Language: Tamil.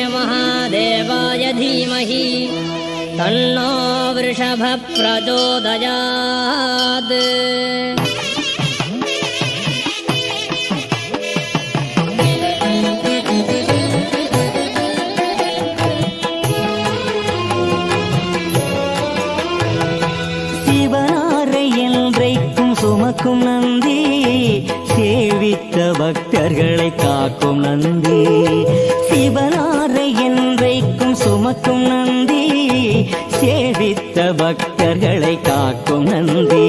महादेवाय धीमहि तन्नो वृषभः प्रचोदयात्। சிவனாரை என்றைக்கும் சுமக்கும் நந்தி, சேவித்த பக்தர்களை காக்கும் நந்தி. சிவனாரை என்றைக்கும் சுமக்கும் நந்தி, சேவித்த பக்தர்களை காக்கும் நந்தி.